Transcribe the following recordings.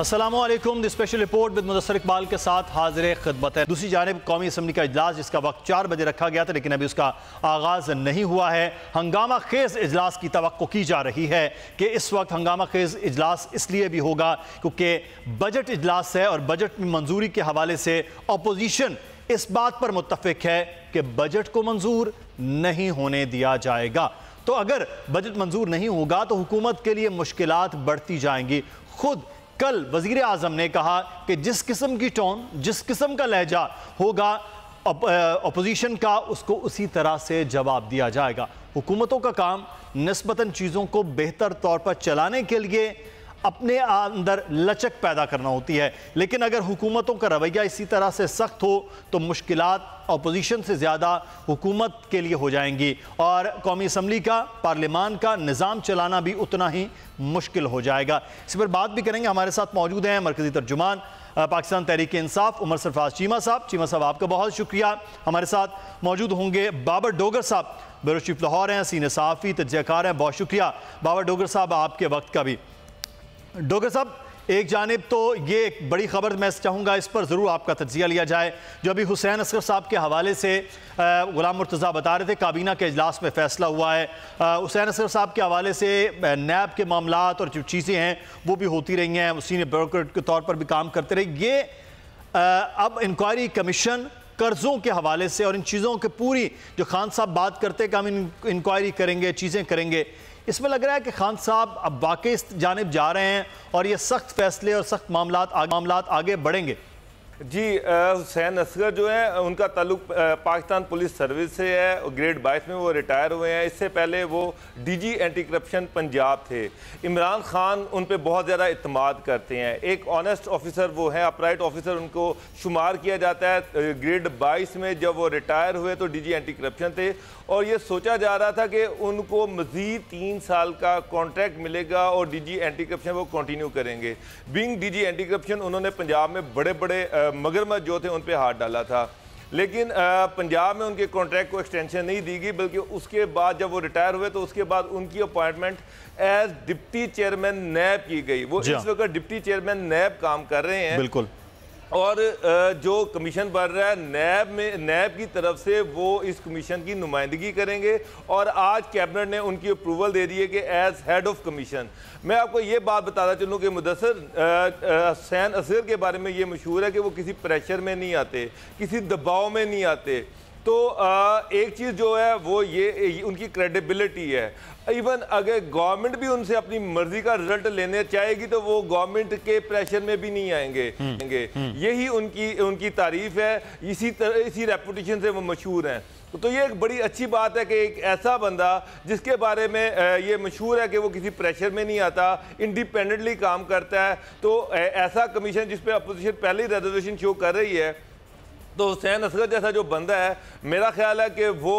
अस्सलामुअलैकुम। The special report with Mudassar Iqbal के साथ हाजिर खिदमत है। दूसरी जानिब कौमी असम्बली का इजलास जिसका वक्त 4 बजे रखा गया था, लेकिन अभी उसका आगाज़ नहीं हुआ है। हंगामा खेज इजलास की तवक्को की जा रही है कि इस वक्त हंगामा खेज इजलास इसलिए भी होगा क्योंकि बजट इजलास है और बजट में मंजूरी के हवाले से अपोजिशन इस बात पर मुत्तफिक है कि बजट को मंजूर नहीं होने दिया जाएगा। तो अगर बजट मंजूर नहीं होगा तो हुकूमत के लिए मुश्किलात बढ़ती जाएंगी। खुद कल वजीर आजम ने कहा कि जिस किस्म की टोन, जिस किस्म का लहजा होगा अपोजिशन का, उसको उसी तरह से जवाब दिया जाएगा। हुकूमतों का काम निस्बतन चीज़ों को बेहतर तौर पर चलाने के लिए अपने अंदर लचक पैदा करना होती है, लेकिन अगर हुकूमतों का रवैया इसी तरह से सख्त हो तो मुश्किलात अपोजिशन से ज़्यादा हुकूमत के लिए हो जाएंगी और कौमी असम्बली का, पार्लियामान का निज़ाम चलाना भी उतना ही मुश्किल हो जाएगा। इस पर बात भी करेंगे। हमारे साथ मौजूद हैं मरकज़ी तर्जुमान पाकिस्तान तहरीक इंसाफ उमर सरफराज चीमा साहब। चीमा साहब, आपका बहुत शुक्रिया। हमारे साथ मौजूद होंगे बाबर डोगर साहब, ब्यूरो चीफ लाहौर हैं, सीनियर सहाफ़ी, तजज़ियाकार हैं। बहुत शुक्रिया बाबर डोगर साहब आपके वक्त का भी। डोगर साहब, एक जानिब तो ये एक बड़ी खबर, मैं चाहूँगा इस पर ज़रूर आपका तज्ज़िया लिया जाए। जो अभी हुसैन असगर साहब के हवाले से गुलाम मुर्तज़ा बता रहे थे, काबीना के इजलास में फ़ैसला हुआ है। हुसैन असगर साहब के हवाले से नैब के मामलात और जो चीज़ें हैं वो भी होती रही हैं, सीनियर ब्यूरोक्रेट के तौर पर भी काम करते रहे। ये अब इंक्वायरी कमीशन कर्ज़ों के हवाले से और इन चीज़ों के पूरी जो खान साहब बात करते हैं कि हम इंक्वायरी करेंगे, चीज़ें करेंगे, इसमें लग रहा है कि खान साहब अब वाकई इस जानिब जा रहे हैं और ये सख्त फैसले और सख्त मामलात आगे बढ़ेंगे। जी, हुसैन असगर जो है उनका ताल्लुक पाकिस्तान पुलिस सर्विस से है। ग्रेड 22 में वो रिटायर हुए हैं। इससे पहले वो डीजी एंटी करप्शन पंजाब थे। इमरान खान उन पे बहुत ज़्यादा इत्मीनान करते हैं। एक ऑनेस्ट ऑफिसर वो हैं, अपराइट ऑफिसर उनको शुमार किया जाता है। ग्रेड 22 में जब वो रिटायर हुए तो डीजी एंटी करप्शन थे और ये सोचा जा रहा था कि उनको मज़ीद 3 साल का कॉन्ट्रैक्ट मिलेगा और डीजी एंटी करप्शन वो कंटिन्यू करेंगे। बीइंग डीजी एंटी करप्शन उन्होंने पंजाब में बड़े बड़े मगरमच्छ जो थे उन पे हाथ डाला था, लेकिन पंजाब में उनके कॉन्ट्रैक्ट को एक्सटेंशन नहीं दी गई, बल्कि उसके बाद जब वो रिटायर हुए तो उसके बाद उनकी अपॉइंटमेंट एज डिप्टी चेयरमैन नैब की गई। वो इस वक्त डिप्टी चेयरमैन नैब काम कर रहे हैं। बिल्कुल। और जो कमीशन बढ़ रहा है नैब की तरफ से वो इस कमीशन की नुमाइंदगी करेंगे और आज कैबिनेट ने उनकी अप्रूवल दे दी है कि एज हेड ऑफ कमीशन। मैं आपको ये बात बताना चलूँ कि मुदस्सर हुसैन असगर के बारे में ये मशहूर है कि वो किसी प्रेशर में नहीं आते, किसी दबाव में नहीं आते। तो एक चीज़ जो है वो ये उनकी क्रेडिबिलिटी है। इवन अगर गवर्नमेंट भी उनसे अपनी मर्जी का रिजल्ट लेने चाहेगी तो वो गवर्नमेंट के प्रेशर में भी नहीं आएंगे। यही उनकी तारीफ है। इसी रेपुटेशन से वो मशहूर हैं। तो ये एक बड़ी अच्छी बात है कि एक ऐसा बंदा जिसके बारे में ये मशहूर है कि वो किसी प्रेशर में नहीं आता, इंडिपेंडेंटली काम करता है, तो ऐसा कमीशन जिस पे अपोजिशन पहले ही रिजर्वेशन शो कर रही है, तो हुसैन असगर जैसा जो बंदा है मेरा ख्याल है कि वो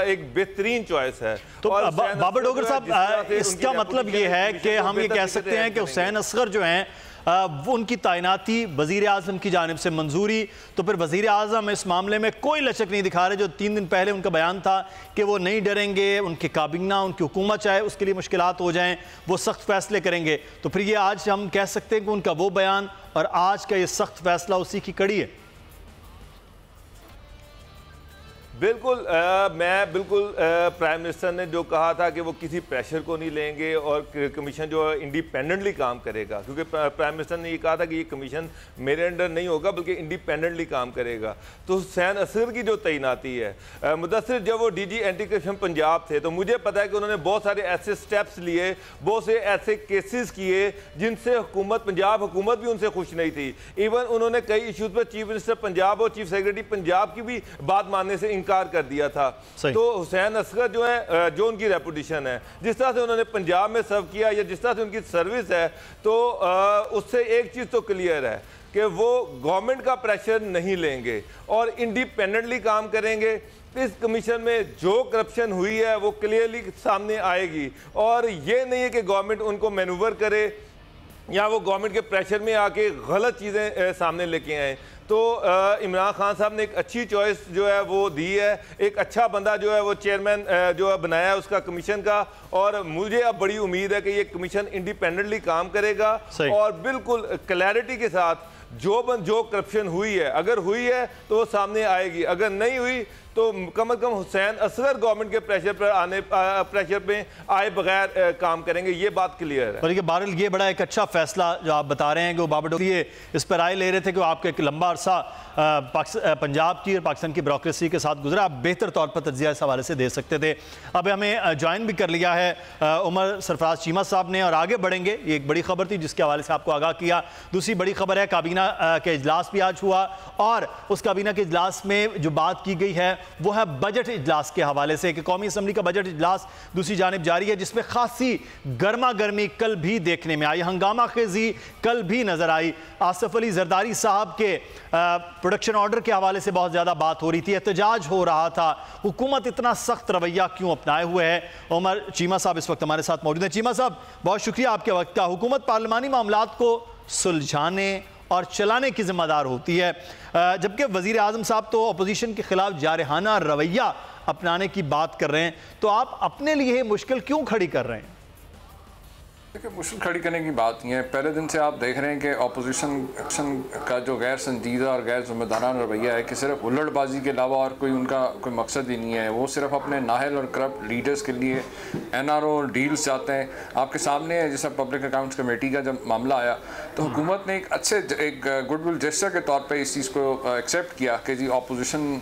एक बेहतरीन चॉइस है। तो बाबर डोगर साहब, इसका मतलब ये है कि हम ये कह सकते हैं कि हुसैन असगर जो हैं वो उनकी तैनाती वज़ीर आज़म की जानिब से मंजूरी, तो फिर वज़ीर आज़म इस मामले में कोई लचक नहीं दिखा रहे। जो 3 दिन पहले उनका बयान था कि वो नहीं डरेंगे, उनकी काबिना, उनकी हुकूमत चाहे उसके लिए मुश्किलात हो जाएं, वो सख्त फैसले करेंगे। तो फिर ये आज हम कह सकते हैं कि उनका वो बयान और आज का ये सख्त फैसला उसी की कड़ी है। बिल्कुल, मैं बिल्कुल प्राइम मिनिस्टर ने जो कहा था कि वो किसी प्रेशर को नहीं लेंगे और कमीशन जो है इंडिपेंडेंटली काम करेगा, क्योंकि प्राइम मिनिस्टर ने ये कहा था कि ये कमीशन मेरे अंडर नहीं होगा बल्कि इंडिपेंडेंटली काम करेगा। तो हुसैन असगर की जो तैनाती है, मुदस्सिर जब वो डीजी एंटी करप्शन पंजाब थे तो मुझे पता है कि उन्होंने बहुत सारे ऐसे स्टेप्स लिए, बहुत से ऐसे केसेस किए जिनसे पंजाब हुकूमत भी उनसे खुश नहीं थी। इवन उन्होंने कई इशूज़ पर चीफ मिनिस्टर पंजाब और चीफ सेक्रेटरी पंजाब की भी बात मानने से कर दिया था। तो हुसैन असगर जो है, जो उनकी रेपुटेशन है, जिस तरह से उन्होंने पंजाब में सर्व किया या जिस तरह से उनकी सर्विस है, तो उससे एक चीज तो क्लियर है कि वो गवर्नमेंट का प्रेशर नहीं लेंगे और इंडिपेंडेंटली काम करेंगे। इस कमीशन में जो करप्शन हुई है वो क्लियरली सामने आएगी और ये नहीं है कि गवर्नमेंट उनको मैनूवर करे या वो गवर्नमेंट के प्रेशर में आके गलत चीज़ें सामने लेके आए। तो इमरान खान साहब ने एक अच्छी चॉइस जो है वो दी है, एक अच्छा बंदा जो है वो चेयरमैन जो है बनाया है उसका कमीशन का, और मुझे अब बड़ी उम्मीद है कि ये कमीशन इंडिपेंडेंटली काम करेगा और बिल्कुल क्लैरिटी के साथ जो करप्शन हुई है, अगर हुई है तो वो सामने आएगी, अगर नहीं हुई तो कम अज कम हुसैन असगर गवर्नमेंट के प्रेशर पे आए बगैर काम करेंगे, ये बात क्लियर है। और ये बहरहाल ये बड़ा एक अच्छा फैसला जो आप बता रहे हैं कि वो बाबा डोली इस पर राय ले रहे थे कि वो आपके एक लंबा अरसा पंजाब की और पाकिस्तान की ब्यूरोक्रेसी के साथ गुजरा, आप बेहतर तौर पर तज्जिया इस हवाले से दे सकते थे। अब हमें ज्वाइन भी कर लिया है उमर सरफराज चीमा साहब ने, और आगे बढ़ेंगे। ये एक बड़ी खबर थी जिसके हवाले से आपको आगाह किया। दूसरी बड़ी खबर है काबीना के इजलास भी आज हुआ, और उस काबीना के इजलास में जो बात की गई है वो है बजट इजलास के हवाले से कि कौमी असम्बली का बजट इजलास दूसरी जानिब जारी है, जिसमें खासी गर्मा गर्मी कल भी देखने में आई, हंगामा खेजी कल भी नजर आई। आसिफ अली जरदारी साहब के प्रोडक्शन ऑर्डर के हवाले से बहुत ज़्यादा बात हो रही थी, एहतजाज हो रहा था, हुकूमत इतना सख्त रवैया क्यों अपनाए हुए है। उमर चीमा साहब इस वक्त हमारे साथ मौजूद हैं। चीमा साहब, बहुत शुक्रिया आपके वक्त का। हुकूमत पार्लिमानी मामलात को सुलझाने और चलाने की जिम्मेदार होती है, जबकि वज़ीर आज़म साहब तो अपोजिशन के खिलाफ जारहाना रवैया अपनाने की बात कर रहे हैं, तो आप अपने लिए मुश्किल क्यों खड़ी कर रहे हैं? देखिए, मुश्किल खड़ी करने की बात नहीं है। पहले दिन से आप देख रहे हैं कि अपोजिशन का जो गैर संजीदा और गैर जिम्मेदाराना रवैया है कि सिर्फ उल्लड़बाजी के अलावा और कोई उनका कोई मकसद ही नहीं है। वो सिर्फ अपने नाहल और करप्ट लीडर्स के लिए NRO डील्स चाहते हैं। आपके सामने है, जैसा पब्लिक अकाउंट्स कमेटी का जब मामला आया तो हुकूमत ने एक गुडविल जेस्चर के तौर पर इस चीज़ को एक्सेप्ट किया कि जी अपोजिशन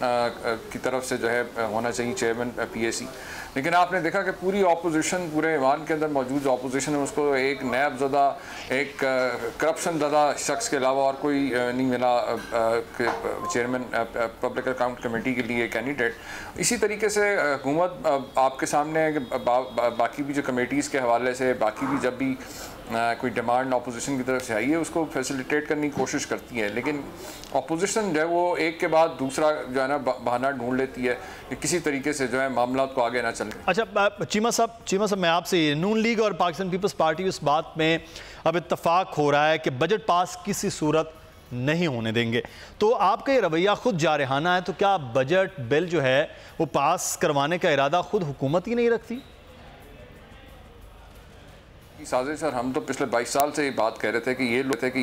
की तरफ से जो है होना चाहिए चेयरमैन PAC। लेकिन आपने देखा कि पूरी अपोजिशन, पूरे ईवान के अंदर मौजूद जो अपोजिशन है उसको एक नैब ज़दा, एक करप्शन ज़दा शख्स के अलावा और कोई नहीं मिला चेयरमैन पब्लिक अकाउंट कमेटी के लिए कैंडिडेट। इसी तरीके से हुकूमत आपके सामने है कि बाकी भी जो कमेटीज़ के हवाले से बाकी भी जब भी कोई डिमांड अपोजिशन की तरफ से आई है उसको फैसिलिटेट करने की कोशिश करती है, लेकिन अपोजिशन जो है वो एक के बाद दूसरा जो है ना बहाना ढूंढ लेती है कि किसी तरीके से जो है मामला को आगे ना चले। अच्छा चीमा साहब, मैं आपसे नून लीग और पाकिस्तान पीपल्स पार्टी इस बात में अब इत्तफाक हो रहा है कि बजट पास किसी सूरत नहीं होने देंगे, तो आपका ये रवैया खुद जारहाना है, तो क्या बजट बिल जो है वो पास करवाने का इरादा खुद हुकूमत ही नहीं रखती? साजिश सर, हम तो पिछले 22 साल से ये बात कह रहे थे कि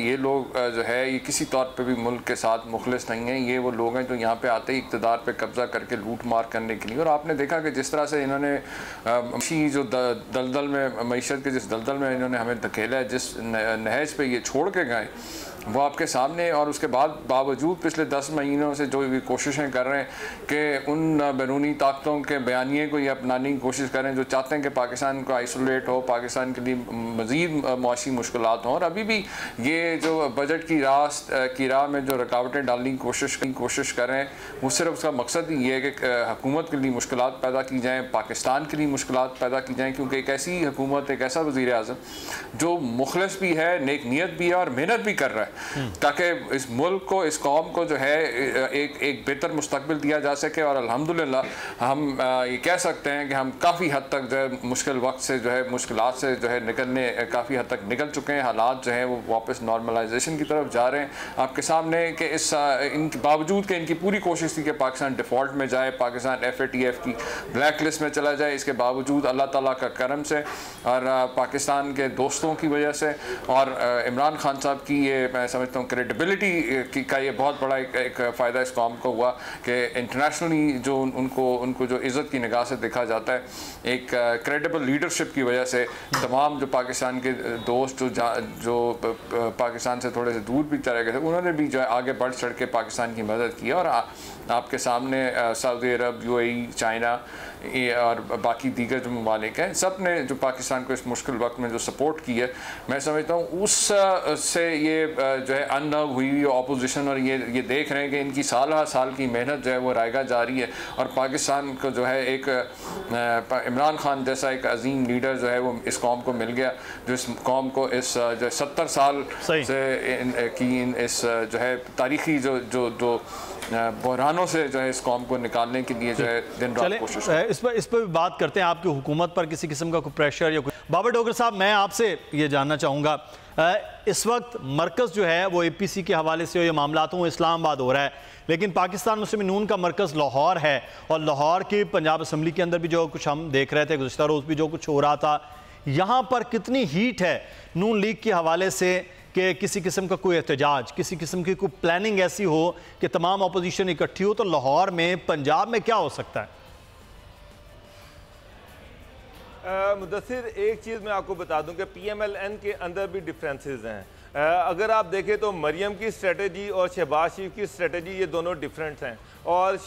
ये लोग जो है ये किसी तौर पे भी मुल्क के साथ मुखलिस नहीं हैं। ये वो लोग हैं जो यहाँ पे आते ही इक़्तिदार पे कब्जा करके लूट मार करने के लिए। और आपने देखा कि जिस तरह से इन्होंने जो दलदल में मीशत के जिस दलदल में इन्होंने हमें धकेला है, जिस नहज पे ये छोड़ के गए वो आपके सामने, और उसके बावजूद पिछले 10 महीनों से जो ये कोशिशें कर रहे हैं कि उन बैरूनी ताकतों के बयानिए को ये अपनाने की कोशिश करें जो चाहते हैं कि पाकिस्तान को आइसोलेट हो, पाकिस्तान के लिए मज़ीद मुआशी मुश्किलात हों। और अभी भी ये जो बजट की राह में जो रुकावटें डालने की कोशिश कर रहे हैं वो सिर्फ उसका मकसद ही ये है कि हुकूमत के लिए मुश्किलात पैदा की जाएँ, पाकिस्तान के लिए मुश्किलात पैदा की जाएँ, क्योंकि एक ऐसी हुकूमत, एक ऐसा वज़ीर आज़म जो मुखलिस भी है, नेक नीयत भी है और मेहनत भी कर रहा है ताकि इस मुल्क को, इस कौम को जो है एक बेहतर मुस्तकबिल दिया जा सके। और अल्हम्दुलिल्लाह हम ये कह सकते हैं कि हम काफ़ी हद तक जो है मुश्किल वक्त से जो है मुश्किलात से जो है निकलने काफ़ी हद तक निकल चुके हैं। हालात जो हैं वो वापस नॉर्मलाइजेशन की तरफ जा रहे हैं। आपके सामने कि इनके बावजूद कि इनकी पूरी कोशिश थी कि पाकिस्तान डिफ़ॉल्ट में जाए, पाकिस्तान FATF की ब्लैक लिस्ट में चला जाए, इसके बावजूद अल्लाह ताला का करम से और पाकिस्तान के दोस्तों की वजह से और इमरान खान साहब की ये मैं समझता हूँ क्रेडिबिलिटी का ये बहुत बड़ा एक फ़ायदा इस कौम को हुआ कि इंटरनेशनली जो उनको जो इज़्ज़त की निगाह से देखा जाता है, एक क्रेडिबल लीडरशिप की वजह से तमाम जो पाकिस्तान के दोस्त जो पाकिस्तान से थोड़े से दूर भी चले गए थे उन्होंने भी जो है आगे बढ़ चढ़ के पाकिस्तान की मदद की। और आपके सामने सऊदी अरब, UAE, चाइना और बाकी दीगर जो ममालिक हैं, सब ने जो पाकिस्तान को इस मुश्किल वक्त में जो सपोर्ट की है, मैं समझता हूँ उस से ये जो है अननव हुई अपोजिशन और ये देख रहे हैं कि इनकी साल की मेहनत जो है वो रायगा जारी है। और पाकिस्तान को जो है एक इमरान खान जैसा एक अजीम लीडर जो है वो इस कौम को मिल गया, जो इस कौम को इस जो 70 साल से की इस जो है तारीखी जो बहरानों से जो है इस कौम को निकालने के लिए जो है दिन रात कोशिश। इस पर भी बात करते हैं। आपकी हुकूमत पर किसी किस्म का कोई प्रेशर या कोई। बाबर डोगर साहब, मैं आपसे ये जानना चाहूँगा, इस वक्त मरकज़ जो है वो APC के हवाले से ये मामला तो इस्लामाबाद हो रहा है, लेकिन पाकिस्तान मुस्लिम नून का मरकज़ लाहौर है, और लाहौर की पंजाब असम्बली के अंदर भी जो कुछ हम देख रहे थे गुज़श्ता रोज़ भी जो कुछ हो रहा था, यहाँ पर कितनी हीट है नून लीग के हवाले से कि किसी किस्म का कोई एहतजाज, किसी किस्म की कोई प्लानिंग ऐसी हो कि तमाम अपोजिशन इकट्ठी हो, तो लाहौर में पंजाब में क्या हो सकता है? मुदस्सिर, एक चीज़ मैं आपको बता दूं कि PMLN के अंदर भी डिफरेंसेस हैं। अगर आप देखें तो मरियम की स्ट्रेटजी और शहबाज शरीफ की स्ट्रेटजी ये दोनों डिफरेंट हैं, और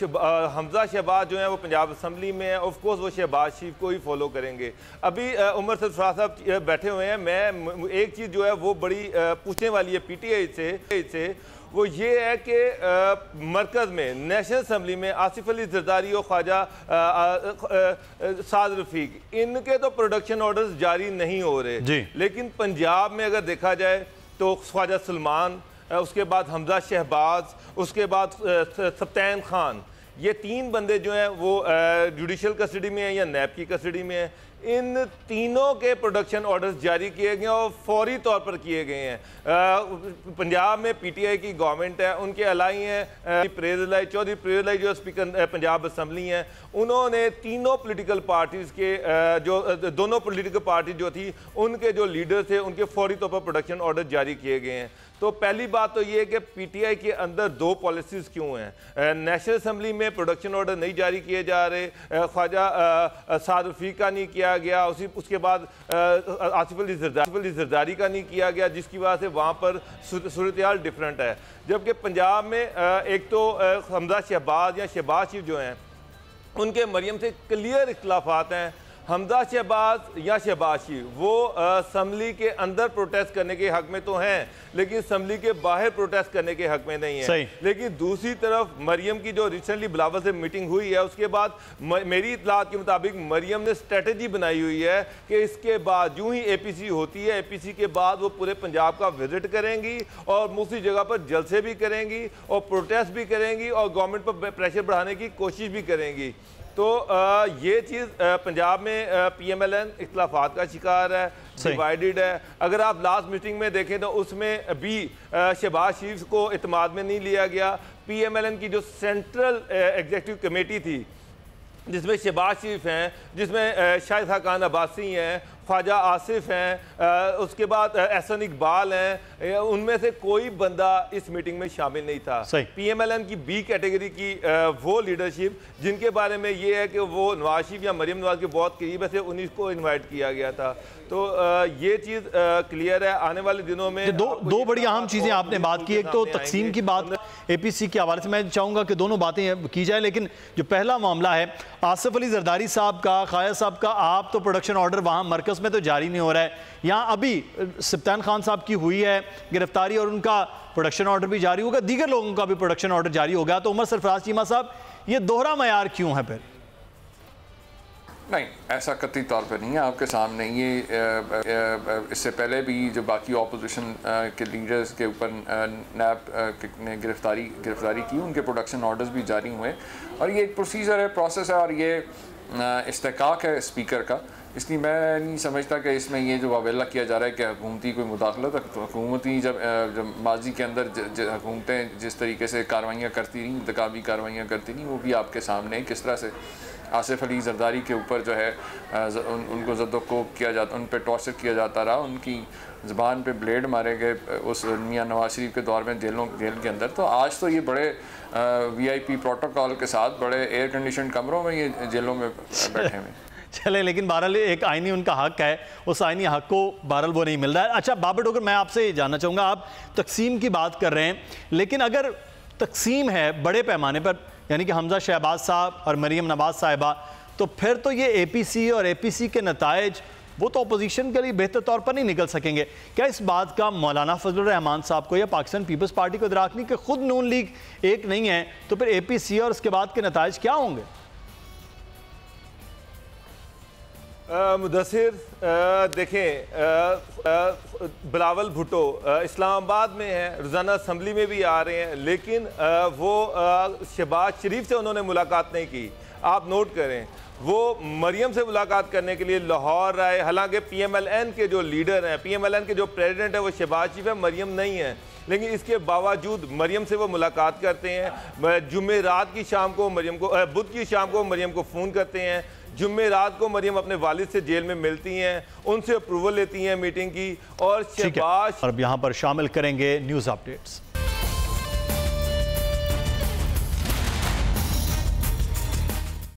हमजा शहबाज जो है वो पंजाब असम्बली में है, ऑफ कोर्स वो शहबाज शरीफ को ही फॉलो करेंगे। अभी उमर सरफराज साहब बैठे हुए हैं, मैं एक चीज़ जो है वो बड़ी पूछने वाली है PTI से, वो ये है कि मरकज़ में नेशनल असम्बली में आसिफ अली जरदारी और ख्वाजा साद रफीक, इनके तो प्रोडक्शन ऑर्डर्स जारी नहीं हो रहे, लेकिन पंजाब में अगर देखा जाए तो ख्वाजा सलमान, उसके बाद हमजा शहबाज, उसके बाद सप्तान खान, ये 3 बंदे जो हैं वो जुडिशल कस्टडी में हैं या नैब की कस्टडी में हैं। इन तीनों के प्रोडक्शन ऑर्डर्स जारी किए गए और फौरी तौर पर किए गए हैं। पंजाब में PTI की गवर्नमेंट है, उनके अलाई हैं चौधरी परेज लाई जो स्पीकर पंजाब असम्बली हैं, उन्होंने तीनों पॉलिटिकल पार्टीज़ के जो दोनों पॉलिटिकल पार्टी जो थी उनके जो लीडर थे उनके फौरी तौर पर प्रोडक्शन ऑर्डर जारी किए गए हैं। तो पहली बात तो ये है कि PTI के अंदर 2 पॉलिसीज़ क्यों हैं। नेशनल असम्बली में प्रोडक्शन ऑर्डर नहीं जारी किए जा रहे, ख्वाजा साद रफीक का नहीं किया गया, उसके बाद आसिफ अली जरदारी का नहीं किया गया, जिसकी वजह से वहाँ पर सूरत डिफरेंट है। जबकि पंजाब में एक तो हमजा शहबाज या शहबाज शरीफ जो हैं उनके मरियम से क्लियर इख्तलाफात हैं। हमजा शहबाज या शहबाज शरीफ वो असम्बली के अंदर प्रोटेस्ट करने के हक में तो हैं, लेकिन असम्बली के बाहर प्रोटेस्ट करने के हक में नहीं है। लेकिन दूसरी तरफ मरियम की जो रिसेंटली बिलावल से मीटिंग हुई है, उसके बाद मेरी इतलात के मुताबिक मरियम ने स्ट्रेटजी बनाई हुई है कि इसके बाद यूं ही APC होती है, APC के बाद वो पूरे पंजाब का विजिट करेंगी और दूसरी जगह पर जलसे भी करेंगी और प्रोटेस्ट भी करेंगी और गवर्नमेंट पर प्रेशर बढ़ाने की कोशिश भी करेंगी। तो ये चीज़ पंजाब में PMLN इख्तलाफात का शिकार है, डिवाइडेड है। अगर आप लास्ट मीटिंग में देखें तो उसमें भी शहबाज शरीफ को इत्माद में नहीं लिया गया। PMLN की जो सेंट्रल एग्जीक्यूटिव कमेटी थी जिसमें शहबाज शरीफ हैं, जिसमें शाहिद खान अब्बासी हैं, ख्वाजा आसिफ हैं, उसके बाद एहसन इकबाल हैं, उनमें से कोई बंदा इस मीटिंग में शामिल नहीं था। PMLN की B कैटेगरी की वो लीडरशिप जिनके बारे में ये है कि वो नवाज शरीफ या मरियम नवाज के बहुत करीब है, उन्हीं को इन्वाइट किया गया था। तो ये चीज़ क्लियर है। आने वाले दिनों में दो बड़ी अहम चीज़ें आपने बात की, एक तो तकसीम की बात APC के हवाले से, मैं चाहूँगा कि दोनों बातें की जाए, लेकिन जो पहला मामला है आसिफ अली जरदारी साहब का, ख्वाजा साहब का, आप तो प्रोडक्शन ऑर्डर वहाँ मरकज़ में तो जारी नहीं हो रहा है, यहाँ अभी सप्तान खान साहब की हुई है गिरफ्तारी और उनका प्रोडक्शन ऑर्डर भी जारी होगा, दीगर लोगों का भी प्रोडक्शन ऑर्डर जारी हो गया, तो उमर सरफराज चीमा साहब ये दोहरा मयार क्यों है? फिर नहीं, ऐसा कतई तौर पर नहीं है। आपके सामने ये इससे पहले भी जो बाकी ऑपोजिशन के लीडर्स के ऊपर नैब ने गिरफ्तारी की, उनके प्रोडक्शन ऑर्डर्स भी जारी हुए, और ये एक प्रोसीजर है, प्रोसेस है, और ये इस्तेकाक है स्पीकर का। इसलिए मैं नहीं समझता कि इसमें ये जो वावेला किया जा रहा है कि हुकूमती कोई मुदाखलत, तो हुकूमती जब माजी के अंदर हुकूमतें जिस तरीके से कार्रवाइयाँ करती रहीं, इंतकाबी कार्रवाइयाँ करती रहीं, वो भी आपके सामने किस तरह से आसिफ अली जरदारी के ऊपर जो है उनको ज़द्दोकोब किया जाता, उन पर टॉर्चर किया जाता रहा, उनकी ज़बान पे ब्लेड मारे गए उस मियां नवाज शरीफ के दौर में जेल के अंदर। तो आज तो ये बड़े VIP प्रोटोकॉल के साथ बड़े एयर कंडीशन कमरों में ये जेलों में बैठे हुए चले, लेकिन बहरहाल एक आईनी उनका हक है, उस आईनी हक को बहरहाल वो नहीं मिल रहा है। अच्छा बाबर डोगर, मैं आपसे ये जानना चाहूँगा, आप तकसीम की बात कर रहे हैं, लेकिन अगर तकसीम है बड़े पैमाने पर, यानी कि हमजा शहबाज साहब और मरियम नवाज साहिबा, तो फिर तो ये APC और APC के नताइज वो तो अपोजिशन के लिए बेहतर तौर पर नहीं निकल सकेंगे। क्या इस बात का मौलाना फजलुर रहमान साहब को या पाकिस्तान पीपल्स पार्टी को इदराक नहीं कि खुद नून लीग एक नहीं है, तो फिर APC और उसके बाद के नताइज क्या होंगे? मुदस्सिर, देखें, बिलावल भुट्टो इस्लामाबाद में हैं, रोज़ाना असम्बली में भी आ रहे हैं, लेकिन वो शहबाज शरीफ से उन्होंने मुलाकात नहीं की। आप नोट करें, वो मरियम से मुलाकात करने के लिए लाहौर आए। हालांकि PMLN के जो लीडर हैं, PMLN के जो प्रेसिडेंट है वो शहबाज शरीफ है, मरियम नहीं है, लेकिन इसके बावजूद मरियम से वो मुलाकात करते हैं। जुम्मे रात की शाम को मरियम को, बुध की शाम को मरियम को फ़ोन करते हैं। जुम्मे रात को मरियम अपने वालिद से जेल में मिलती हैं, उनसे अप्रूवल लेती हैं मीटिंग की। और शहबाज अब यहाँ पर शामिल करेंगे न्यूज़ अपडेट्स।